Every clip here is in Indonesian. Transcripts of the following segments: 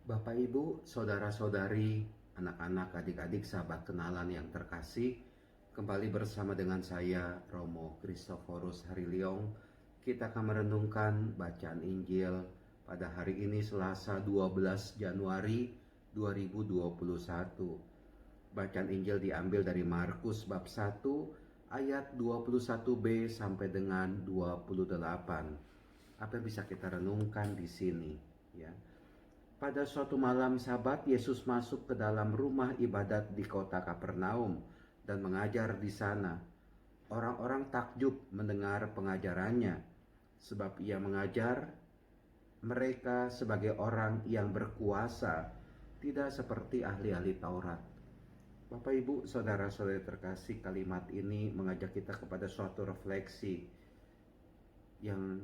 Bapak, Ibu, saudara-saudari, anak-anak, adik-adik, sahabat kenalan yang terkasih, kembali bersama dengan saya, Romo Kristoforus Hariliong. Kita akan merenungkan bacaan Injil pada hari ini Selasa 12 Januari 2021. Bacaan Injil diambil dari Markus bab 1 ayat 21b sampai dengan 28. Apa yang bisa kita renungkan di sini, ya? Pada suatu malam Sabat, Yesus masuk ke dalam rumah ibadat di kota Kapernaum dan mengajar di sana. Orang-orang takjub mendengar pengajarannya, sebab ia mengajar mereka sebagai orang yang berkuasa, tidak seperti ahli-ahli Taurat. Bapak, Ibu, saudara-saudari terkasih, kalimat ini mengajak kita kepada suatu refleksi yang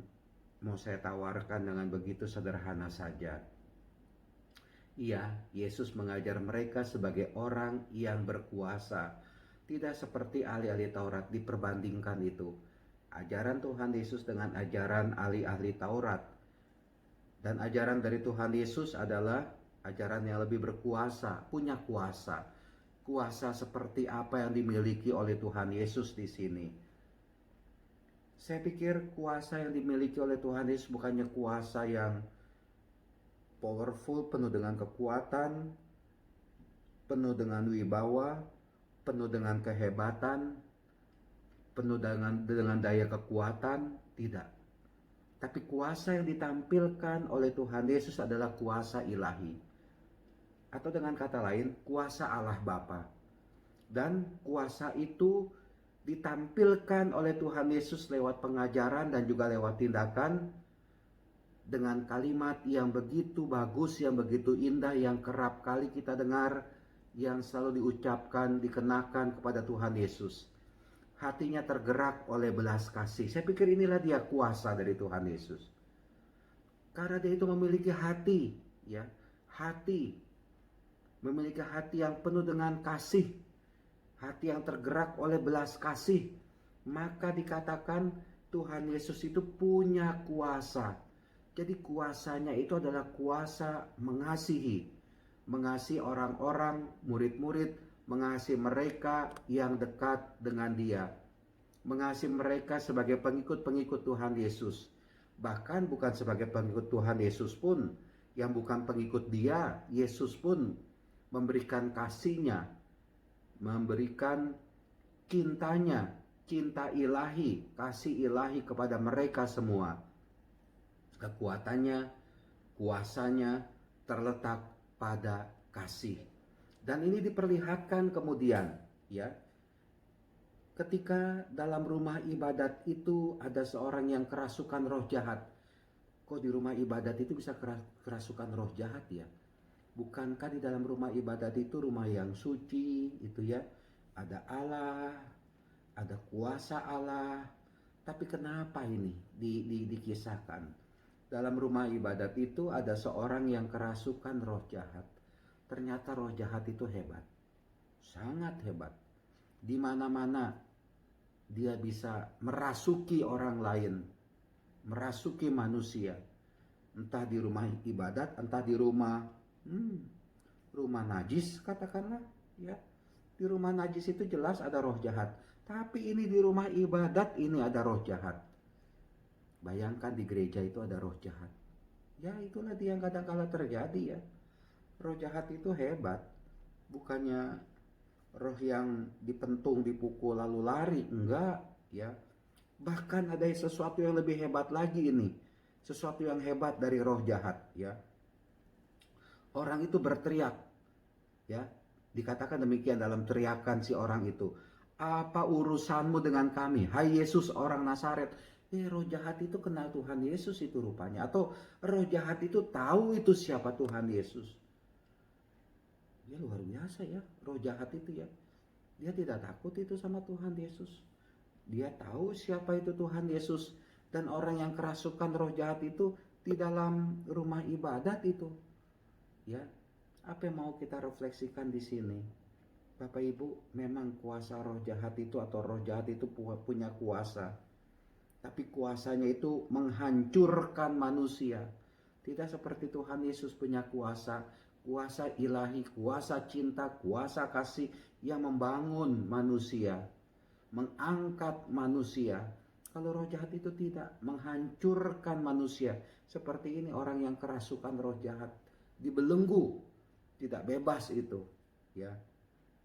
mau saya tawarkan dengan begitu sederhana saja. Iya, Yesus mengajar mereka sebagai orang yang berkuasa, tidak seperti ahli-ahli Taurat. Diperbandingkan itu ajaran Tuhan Yesus dengan ajaran ahli-ahli Taurat. Dan ajaran dari Tuhan Yesus adalah ajaran yang lebih berkuasa, punya kuasa. Kuasa seperti apa yang dimiliki oleh Tuhan Yesus di sini? Saya pikir kuasa yang dimiliki oleh Tuhan Yesus bukannya kuasa yang powerful, penuh dengan kekuatan, penuh dengan wibawa, penuh dengan kehebatan, penuh dengan daya kekuatan, tidak. Tapi kuasa yang ditampilkan oleh Tuhan Yesus adalah kuasa ilahi. Atau dengan kata lain, kuasa Allah Bapa. Dan kuasa itu ditampilkan oleh Tuhan Yesus lewat pengajaran dan juga lewat tindakan, dengan kalimat yang begitu bagus, yang begitu indah, yang kerap kali kita dengar, yang selalu diucapkan, dikenakan kepada Tuhan Yesus. Hatinya tergerak oleh belas kasih. Saya pikir inilah dia kuasa dari Tuhan Yesus. Karena dia itu memiliki hati, ya, hati, memiliki hati yang penuh dengan kasih, hati yang tergerak oleh belas kasih. Maka dikatakan Tuhan Yesus itu punya kuasa. Jadi kuasanya itu adalah kuasa mengasihi. Mengasihi orang-orang, murid-murid, mengasihi mereka yang dekat dengan dia. Mengasihi mereka sebagai pengikut-pengikut Tuhan Yesus. Bahkan bukan sebagai pengikut Tuhan Yesus pun, yang bukan pengikut dia, Yesus pun memberikan kasihnya, memberikan cintanya, cinta ilahi, kasih ilahi kepada mereka semua. Kekuatannya, kuasanya terletak pada kasih. Dan ini diperlihatkan kemudian, ya, ketika dalam rumah ibadat itu ada seorang yang kerasukan roh jahat. Kok di rumah ibadat itu bisa kerasukan roh jahat, ya? Bukankah di dalam rumah ibadat itu rumah yang suci, itu ya, ada Allah, ada kuasa Allah. Tapi kenapa ini dikisahkan? Dalam rumah ibadat itu ada seorang yang kerasukan roh jahat. Ternyata roh jahat itu hebat, sangat hebat. Di mana-mana dia bisa merasuki orang lain, merasuki manusia. Entah di rumah ibadat, entah di rumah najis katakanlah, ya. Di rumah najis itu jelas ada roh jahat. Tapi ini di rumah ibadat ini ada roh jahat. Bayangkan di gereja itu ada roh jahat. Ya, itulah dia yang kadang-kala terjadi, ya. Roh jahat itu hebat. Bukannya roh yang dipentung, dipukul lalu lari, enggak, ya. Bahkan ada sesuatu yang lebih hebat lagi ini. Sesuatu yang hebat dari roh jahat, ya. Orang itu berteriak, ya. Dikatakan demikian dalam teriakan si orang itu. Apa urusanmu dengan kami, hai Yesus orang Nazaret? Roh jahat itu kenal Tuhan Yesus itu rupanya. Atau roh jahat itu tahu itu siapa Tuhan Yesus. Ya, luar biasa, ya, roh jahat itu, ya. Dia tidak takut itu sama Tuhan Yesus. Dia tahu siapa itu Tuhan Yesus. Dan orang yang kerasukan roh jahat itu di dalam rumah ibadat itu, ya. Apa yang mau kita refleksikan di sini? Bapak Ibu, memang kuasa roh jahat itu atau roh jahat itu punya kuasa. Tapi kuasanya itu menghancurkan manusia. Tidak seperti Tuhan Yesus punya kuasa, kuasa ilahi, kuasa cinta, kuasa kasih yang membangun manusia, mengangkat manusia. Kalau roh jahat itu tidak, menghancurkan manusia. Seperti ini orang yang kerasukan roh jahat, dibelenggu, tidak bebas itu, ya.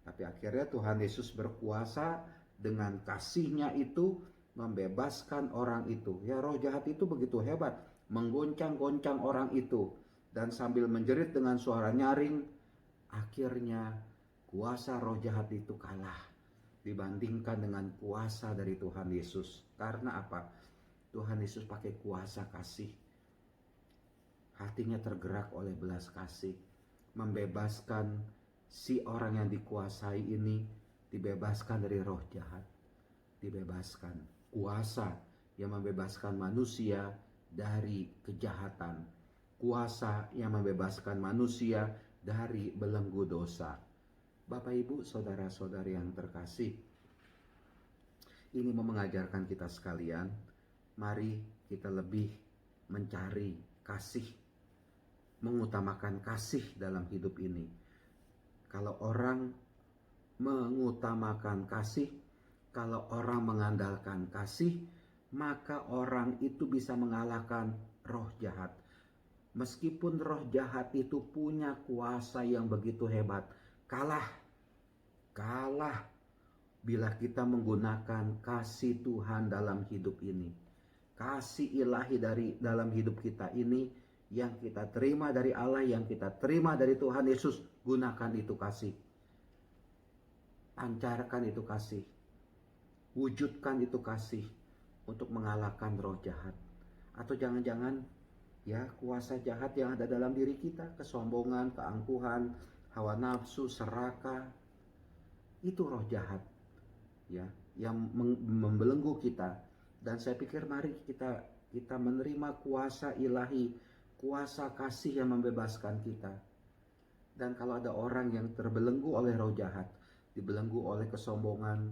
Tapi akhirnya Tuhan Yesus berkuasa dengan kasih-Nya itu membebaskan orang itu. Ya, roh jahat itu begitu hebat, menggoncang-goncang orang itu, dan sambil menjerit dengan suara nyaring, akhirnya kuasa roh jahat itu kalah dibandingkan dengan kuasa dari Tuhan Yesus. Karena apa? Tuhan Yesus pakai kuasa kasih. Hatinya tergerak oleh belas kasih, membebaskan si orang yang dikuasai ini, dibebaskan dari roh jahat, dibebaskan. Kuasa yang membebaskan manusia dari kejahatan, kuasa yang membebaskan manusia dari belenggu dosa. Bapak, Ibu, saudara-saudari yang terkasih, ini mau mengajarkan kita sekalian, mari kita lebih mencari kasih, mengutamakan kasih dalam hidup ini. Kalau orang mengutamakan kasih, kalau orang mengandalkan kasih, maka orang itu bisa mengalahkan roh jahat. Meskipun roh jahat itu punya kuasa yang begitu hebat, kalah bila kita menggunakan kasih Tuhan dalam hidup ini. Kasih ilahi dalam hidup kita ini, yang kita terima dari Allah, yang kita terima dari Tuhan Yesus, gunakan itu kasih. Pancarkan itu kasih. Wujudkan itu kasih untuk mengalahkan roh jahat. Atau jangan-jangan ya kuasa jahat yang ada dalam diri kita, kesombongan, keangkuhan, hawa nafsu, serakah, itu roh jahat ya, yang membelenggu kita. Dan saya pikir mari kita menerima kuasa ilahi, kuasa kasih yang membebaskan kita. Dan kalau ada orang yang terbelenggu oleh roh jahat, dibelenggu oleh kesombongan,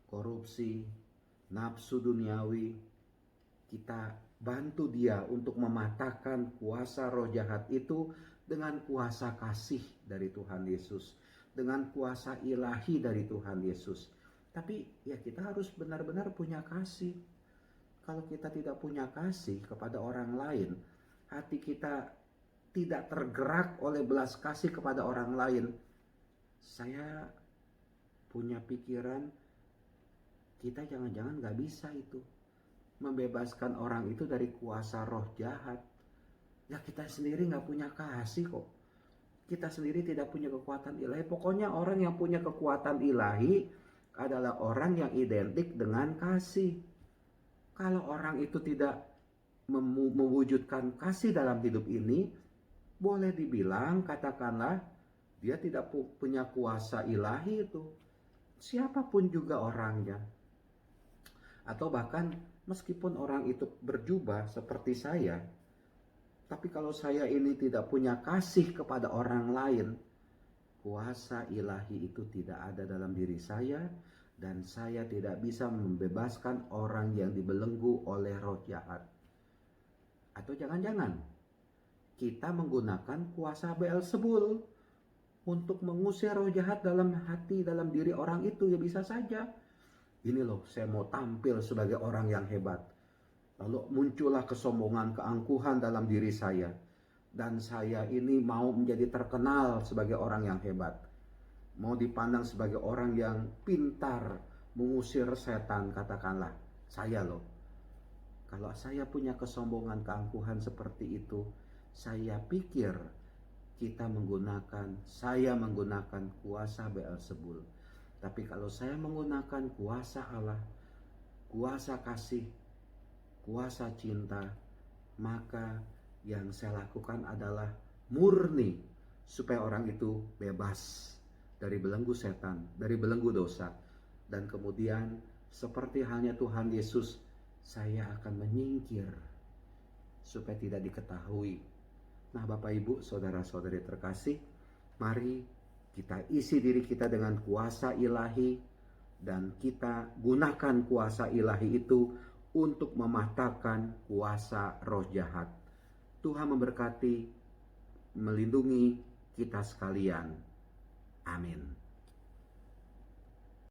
korupsi, nafsu duniawi, kita bantu dia untuk mematahkan kuasa roh jahat itu dengan kuasa kasih dari Tuhan Yesus, dengan kuasa ilahi dari Tuhan Yesus. Tapi ya kita harus benar-benar punya kasih. Kalau kita tidak punya kasih kepada orang lain, hati kita tidak tergerak oleh belas kasih kepada orang lain, saya punya pikiran kita jangan-jangan gak bisa itu membebaskan orang itu dari kuasa roh jahat. Ya kita sendiri gak punya kasih kok. Kita sendiri tidak punya kekuatan ilahi. Pokoknya orang yang punya kekuatan ilahi adalah orang yang identik dengan kasih. Kalau orang itu tidak mewujudkan kasih dalam hidup ini, boleh dibilang, katakanlah, dia tidak punya kuasa ilahi itu. Siapapun juga orangnya. Atau bahkan meskipun orang itu berjubah seperti saya, tapi kalau saya ini tidak punya kasih kepada orang lain, kuasa ilahi itu tidak ada dalam diri saya, dan saya tidak bisa membebaskan orang yang dibelenggu oleh roh jahat. Atau jangan-jangan kita menggunakan kuasa Beelzebul untuk mengusir roh jahat dalam hati, dalam diri orang itu, ya bisa saja. Ini loh, saya mau tampil sebagai orang yang hebat. Lalu muncullah kesombongan, keangkuhan dalam diri saya. Dan saya ini mau menjadi terkenal sebagai orang yang hebat. Mau dipandang sebagai orang yang pintar mengusir setan, katakanlah. Saya loh. Kalau saya punya kesombongan, keangkuhan seperti itu, saya pikir saya menggunakan kuasa Beelzebul. Tapi kalau saya menggunakan kuasa Allah, kuasa kasih, kuasa cinta, maka yang saya lakukan adalah murni supaya orang itu bebas dari belenggu setan, dari belenggu dosa. Dan kemudian seperti halnya Tuhan Yesus, saya akan menyingkir supaya tidak diketahui. Nah, Bapak Ibu, saudara-saudari terkasih, mari kita isi diri kita dengan kuasa ilahi, dan kita gunakan kuasa ilahi itu untuk mematahkan kuasa roh jahat. Tuhan memberkati, melindungi kita sekalian. Amin.